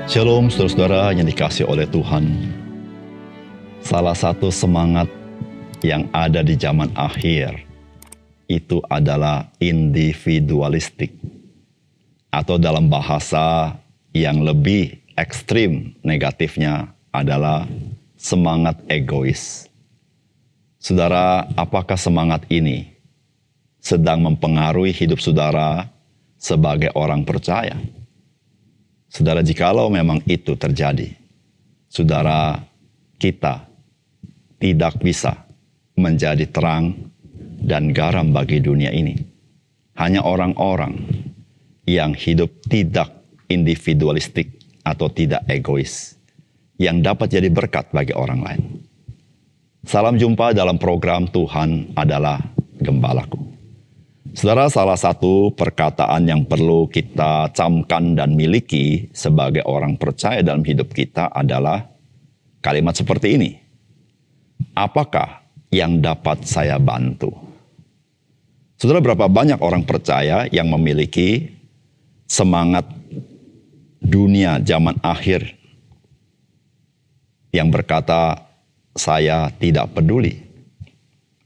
Shalom saudara-saudara yang dikasihi oleh Tuhan. Salah satu semangat yang ada di zaman akhir itu adalah individualistik. Atau dalam bahasa yang lebih ekstrim negatifnya adalah semangat egois. Saudara, apakah semangat ini sedang mempengaruhi hidup saudara sebagai orang percaya? Saudara, jikalau memang itu terjadi, saudara, kita tidak bisa menjadi terang dan garam bagi dunia ini. Hanya orang-orang yang hidup tidak individualistik atau tidak egois yang dapat jadi berkat bagi orang lain. Salam jumpa dalam program Tuhan adalah Gembalaku. Saudara, salah satu perkataan yang perlu kita camkan dan miliki sebagai orang percaya dalam hidup kita adalah kalimat seperti ini. Apakah yang dapat saya bantu? Saudara, berapa banyak orang percaya yang memiliki semangat dunia zaman akhir yang berkata, saya tidak peduli.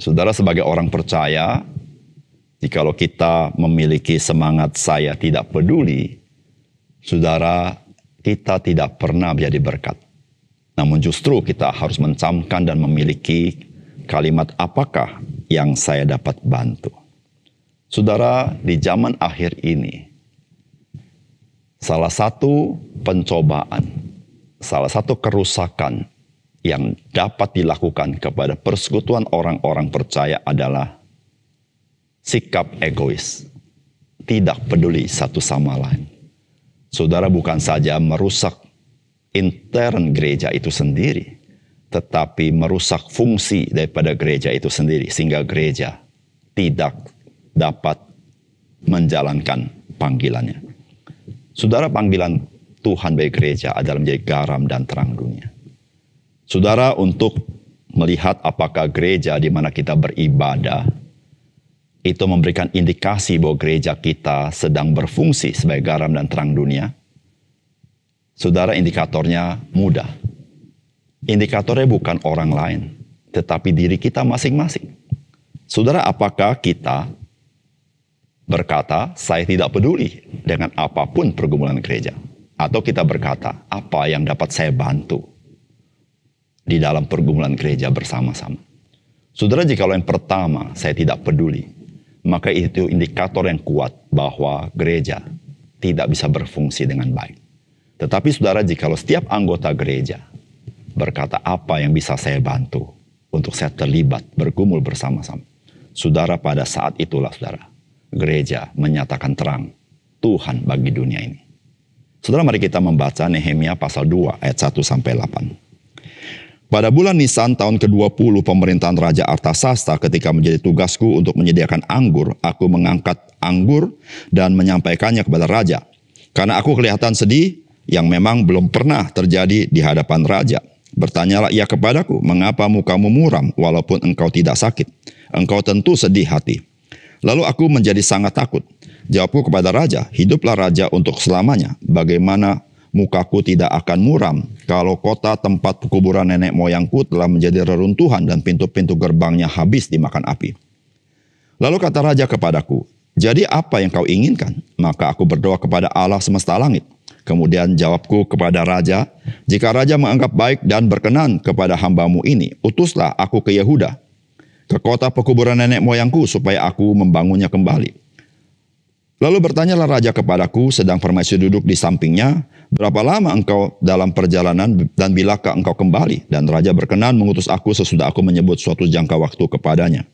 Saudara, sebagai orang percaya, jikalau kita memiliki semangat saya tidak peduli, saudara, kita tidak pernah menjadi berkat. Namun justru kita harus mencamkan dan memiliki kalimat apakah yang saya dapat bantu. Saudara, di zaman akhir ini, salah satu pencobaan, salah satu kerusakan yang dapat dilakukan kepada persekutuan orang-orang percaya adalah sikap egois, tidak peduli satu sama lain. Saudara, bukan saja merusak intern gereja itu sendiri, tetapi merusak fungsi daripada gereja itu sendiri, sehingga gereja tidak dapat menjalankan panggilannya. Saudara, panggilan Tuhan bagi gereja adalah menjadi garam dan terang dunia. Saudara, untuk melihat apakah gereja di mana kita beribadah itu memberikan indikasi bahwa gereja kita sedang berfungsi sebagai garam dan terang dunia. Saudara, indikatornya mudah. Indikatornya bukan orang lain, tetapi diri kita masing-masing. Saudara, apakah kita berkata, saya tidak peduli dengan apapun pergumulan gereja? Atau kita berkata, apa yang dapat saya bantu di dalam pergumulan gereja bersama-sama? Saudara, jikalau yang pertama, saya tidak peduli, maka itu indikator yang kuat bahwa gereja tidak bisa berfungsi dengan baik. Tetapi saudara, jikalau setiap anggota gereja berkata apa yang bisa saya bantu untuk saya terlibat, bergumul bersama-sama, saudara, pada saat itulah saudara, gereja menyatakan terang Tuhan bagi dunia ini. Saudara, mari kita membaca Nehemia pasal 2 ayat 1-8. Pada bulan Nisan tahun ke-20 pemerintahan Raja Artasasta, ketika menjadi tugasku untuk menyediakan anggur, aku mengangkat anggur dan menyampaikannya kepada raja. Karena aku kelihatan sedih yang memang belum pernah terjadi di hadapan raja. Bertanyalah ia kepadaku, mengapa mukamu muram walaupun engkau tidak sakit? Engkau tentu sedih hati. Lalu aku menjadi sangat takut. Jawabku kepada raja, hiduplah raja untuk selamanya. Bagaimana mukaku tidak akan muram kalau kota tempat kuburan nenek moyangku telah menjadi reruntuhan dan pintu-pintu gerbangnya habis dimakan api. Lalu kata raja kepadaku, jadi apa yang kau inginkan? Maka aku berdoa kepada Allah semesta langit. Kemudian jawabku kepada raja, jika raja menganggap baik dan berkenan kepada hambamu ini, utuslah aku ke Yehuda, ke kota pekuburan nenek moyangku, supaya aku membangunnya kembali. Lalu bertanyalah raja kepadaku, sedang permaisuri duduk di sampingnya, berapa lama engkau dalam perjalanan dan bilakah engkau kembali? Dan raja berkenan mengutus aku sesudah aku menyebut suatu jangka waktu kepadanya.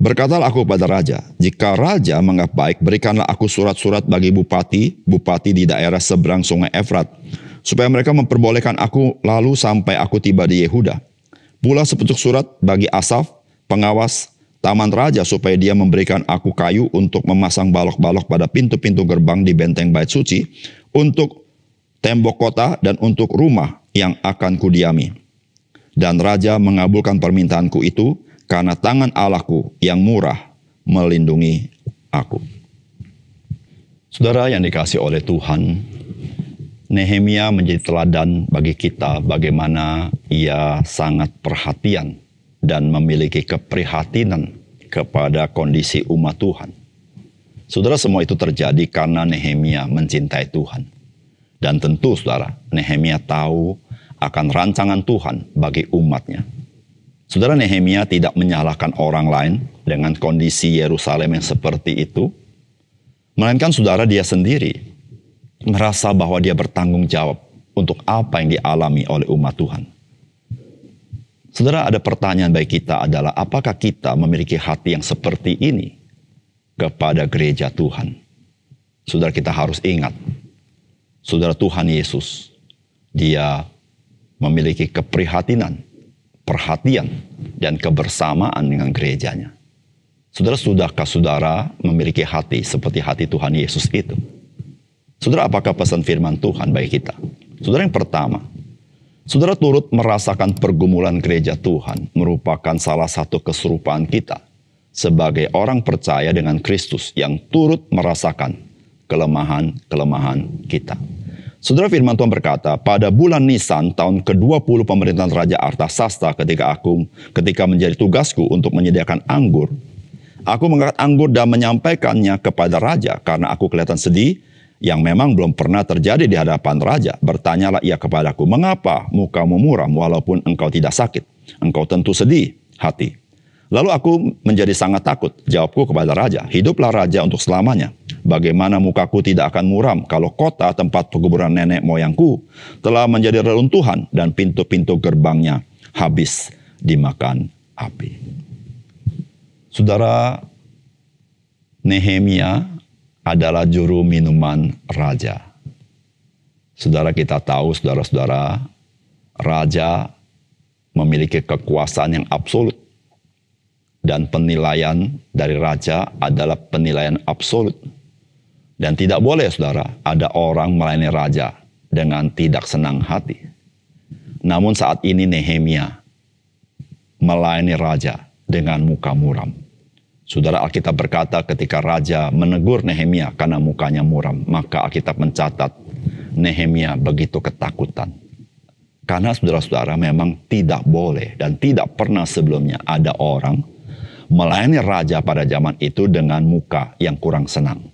Berkatalah aku kepada raja, jika raja menganggap baik, berikanlah aku surat-surat bagi bupati di daerah seberang sungai Efrat, supaya mereka memperbolehkan aku lalu sampai aku tiba di Yehuda. Pula sepucuk surat bagi Asaf, pengawas taman raja, supaya dia memberikan aku kayu untuk memasang balok-balok pada pintu-pintu gerbang di benteng bait suci, untuk tembok kota dan untuk rumah yang akan kudiami. Dan raja mengabulkan permintaanku itu, karena tangan Allahku yang murah melindungi aku. Saudara yang dikasihi oleh Tuhan, Nehemia menjadi teladan bagi kita bagaimana ia sangat perhatian dan memiliki keprihatinan kepada kondisi umat Tuhan. Saudara, semua itu terjadi karena Nehemia mencintai Tuhan. Dan tentu saudara, Nehemia tahu akan rancangan Tuhan bagi umatnya. Saudara, Nehemia tidak menyalahkan orang lain dengan kondisi Yerusalem yang seperti itu. Melainkan saudara, dia sendiri merasa bahwa dia bertanggung jawab untuk apa yang dialami oleh umat Tuhan. Saudara, ada pertanyaan bagi kita adalah apakah kita memiliki hati yang seperti ini kepada gereja Tuhan? Saudara, kita harus ingat, saudara, Tuhan Yesus, dia memiliki keprihatinan, perhatian, dan kebersamaan dengan gerejanya. Saudara, sudahkah saudara memiliki hati seperti hati Tuhan Yesus itu? Saudara, apakah pesan firman Tuhan bagi kita? Saudara, yang pertama, saudara turut merasakan pergumulan gereja Tuhan merupakan salah satu keserupaan kita sebagai orang percaya dengan Kristus yang turut merasakan kelemahan-kelemahan kita. Saudara, firman Tuhan berkata, pada bulan Nisan tahun ke-20 pemerintahan Raja Artasasta ketika menjadi tugasku untuk menyediakan anggur, aku mengangkat anggur dan menyampaikannya kepada raja karena aku kelihatan sedih yang memang belum pernah terjadi di hadapan raja. Bertanyalah ia kepadaku, mengapa mukamu muram walaupun engkau tidak sakit? Engkau tentu sedih hati. Lalu aku menjadi sangat takut. Jawabku kepada raja, hiduplah raja untuk selamanya. Bagaimana mukaku tidak akan muram kalau kota tempat penguburan nenek moyangku telah menjadi reruntuhan dan pintu-pintu gerbangnya habis dimakan api. Saudara, Nehemia adalah juru minuman raja. Saudara, kita tahu, saudara-saudara, raja memiliki kekuasaan yang absolut. Dan penilaian dari raja adalah penilaian absolut. Dan tidak boleh, saudara, ada orang melayani raja dengan tidak senang hati. Namun saat ini Nehemia melayani raja dengan muka muram. Saudara, Alkitab berkata ketika raja menegur Nehemia karena mukanya muram, maka Alkitab mencatat Nehemia begitu ketakutan. Karena saudara-saudara memang tidak boleh dan tidak pernah sebelumnya ada orang melayani raja pada zaman itu dengan muka yang kurang senang.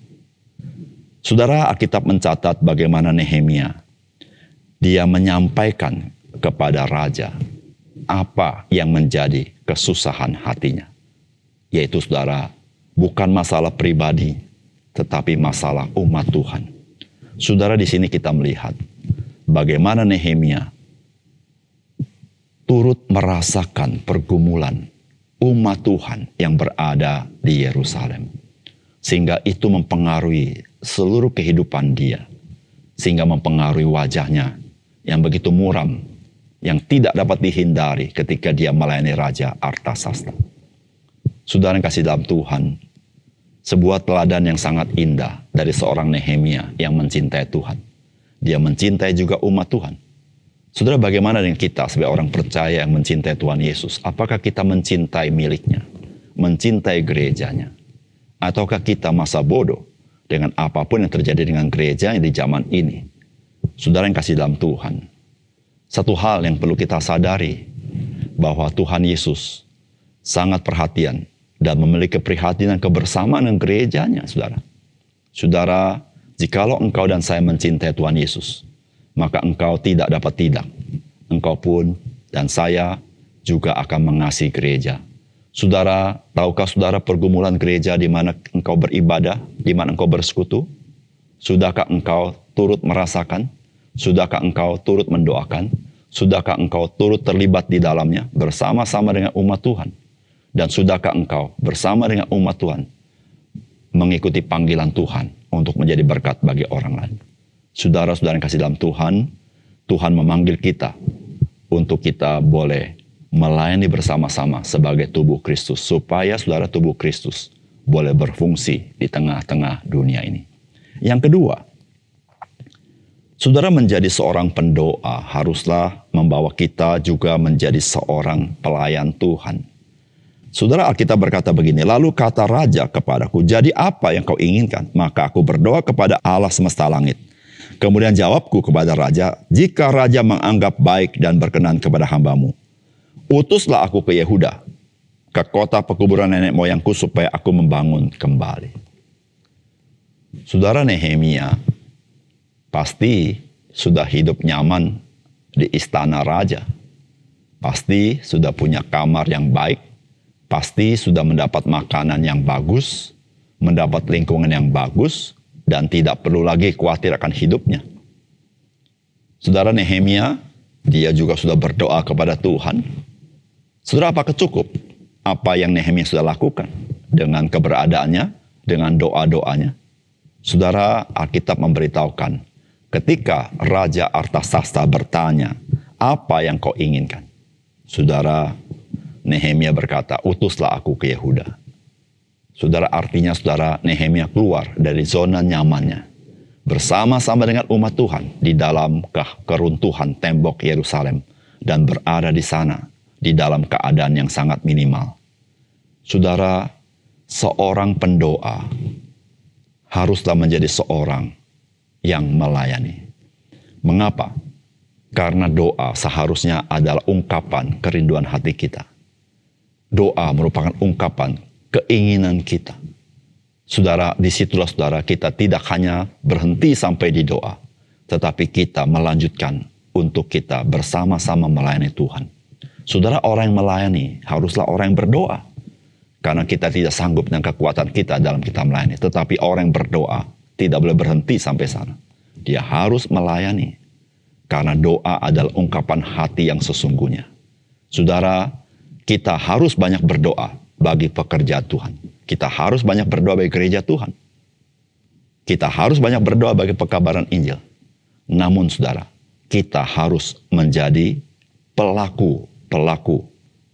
Saudara, Alkitab mencatat bagaimana Nehemia, dia menyampaikan kepada raja apa yang menjadi kesusahan hatinya. Yaitu, saudara, bukan masalah pribadi, tetapi masalah umat Tuhan. Saudara, di sini kita melihat bagaimana Nehemia turut merasakan pergumulan umat Tuhan yang berada di Yerusalem. Sehingga itu mempengaruhi seluruh kehidupan dia. Sehingga mempengaruhi wajahnya yang begitu muram, yang tidak dapat dihindari ketika dia melayani Raja Artasasta. Saudara yang kasih dalam Tuhan, sebuah teladan yang sangat indah dari seorang Nehemia yang mencintai Tuhan. Dia mencintai juga umat Tuhan. Saudara, bagaimana dengan kita sebagai orang percaya yang mencintai Tuhan Yesus? Apakah kita mencintai miliknya? Mencintai gerejanya? Ataukah kita masa bodoh dengan apapun yang terjadi dengan gereja di zaman ini? Saudara yang kasih dalam Tuhan, satu hal yang perlu kita sadari, bahwa Tuhan Yesus sangat perhatian dan memiliki keprihatinan kebersamaan dengan gerejanya, saudara. Saudara, jikalau engkau dan saya mencintai Tuhan Yesus, maka engkau tidak dapat tidak. Engkau pun dan saya juga akan mengasihi gereja. Saudara, tahukah saudara pergumulan gereja di mana engkau beribadah, di mana engkau bersekutu? Sudahkah engkau turut merasakan? Sudahkah engkau turut mendoakan? Sudahkah engkau turut terlibat di dalamnya bersama-sama dengan umat Tuhan? Dan sudahkah engkau bersama dengan umat Tuhan mengikuti panggilan Tuhan untuk menjadi berkat bagi orang lain? Saudara-saudara yang kasih dalam Tuhan, Tuhan memanggil kita untuk kita boleh melayani bersama-sama sebagai tubuh Kristus, supaya saudara tubuh Kristus boleh berfungsi di tengah-tengah dunia ini. Yang kedua, saudara, menjadi seorang pendoa haruslah membawa kita juga menjadi seorang pelayan Tuhan. Saudara, Alkitab berkata begini, lalu kata raja kepadaku, jadi apa yang kau inginkan? Maka aku berdoa kepada Allah semesta langit. Kemudian jawabku kepada raja, jika raja menganggap baik dan berkenan kepada hambamu, utuslah aku ke Yehuda, ke kota pekuburan nenek moyangku supaya aku membangun kembali. Saudara, Nehemia pasti sudah hidup nyaman di istana raja. Pasti sudah punya kamar yang baik. Pasti sudah mendapat makanan yang bagus, mendapat lingkungan yang bagus, dan tidak perlu lagi khawatir akan hidupnya. Saudara, Nehemia, dia juga sudah berdoa kepada Tuhan. Saudara, apakah cukup apa yang Nehemia sudah lakukan dengan keberadaannya, dengan doa-doanya? Saudara, Alkitab memberitahukan, ketika Raja Artasasta bertanya, apa yang kau inginkan? Saudara, Nehemia berkata, utuslah aku ke Yehuda. Saudara, artinya saudara, Nehemia keluar dari zona nyamannya, bersama-sama dengan umat Tuhan di dalam keruntuhan tembok Yerusalem, dan berada di sana di dalam keadaan yang sangat minimal. Saudara, seorang pendoa haruslah menjadi seorang yang melayani. Mengapa? Karena doa seharusnya adalah ungkapan kerinduan hati kita. Doa merupakan ungkapan keinginan kita. Saudara, disitulah saudara kita tidak hanya berhenti sampai di doa, tetapi kita melanjutkan untuk kita bersama-sama melayani Tuhan. Saudara, orang yang melayani haruslah orang yang berdoa. Karena kita tidak sanggup dengan kekuatan kita dalam kita melayani. Tetapi orang yang berdoa tidak boleh berhenti sampai sana. Dia harus melayani. Karena doa adalah ungkapan hati yang sesungguhnya. Saudara, kita harus banyak berdoa bagi pekerjaan Tuhan. Kita harus banyak berdoa bagi gereja Tuhan. Kita harus banyak berdoa bagi pekabaran Injil. Namun saudara, kita harus menjadi pelaku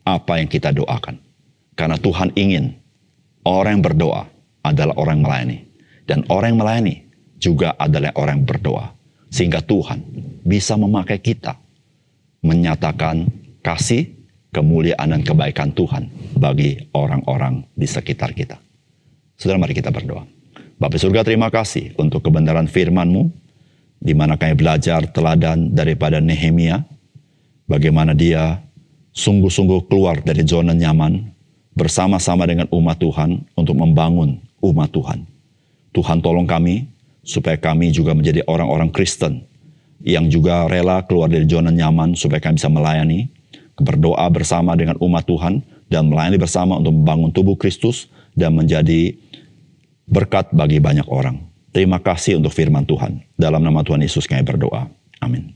apa yang kita doakan. Karena Tuhan ingin orang yang berdoa adalah orang yang melayani. Dan orang yang melayani juga adalah orang yang berdoa. Sehingga Tuhan bisa memakai kita menyatakan kasih, kemuliaan, dan kebaikan Tuhan bagi orang-orang di sekitar kita. Saudara, mari kita berdoa. Bapa surga, terima kasih untuk kebenaran firman-Mu, di mana kami belajar teladan daripada Nehemia, bagaimana dia sungguh-sungguh keluar dari zona nyaman, bersama-sama dengan umat Tuhan untuk membangun umat Tuhan. Tuhan, tolong kami, supaya kami juga menjadi orang-orang Kristen yang juga rela keluar dari zona nyaman supaya kami bisa melayani, berdoa bersama dengan umat Tuhan, dan melayani bersama untuk membangun tubuh Kristus dan menjadi berkat bagi banyak orang. Terima kasih untuk firman Tuhan. Dalam nama Tuhan Yesus kami berdoa. Amin.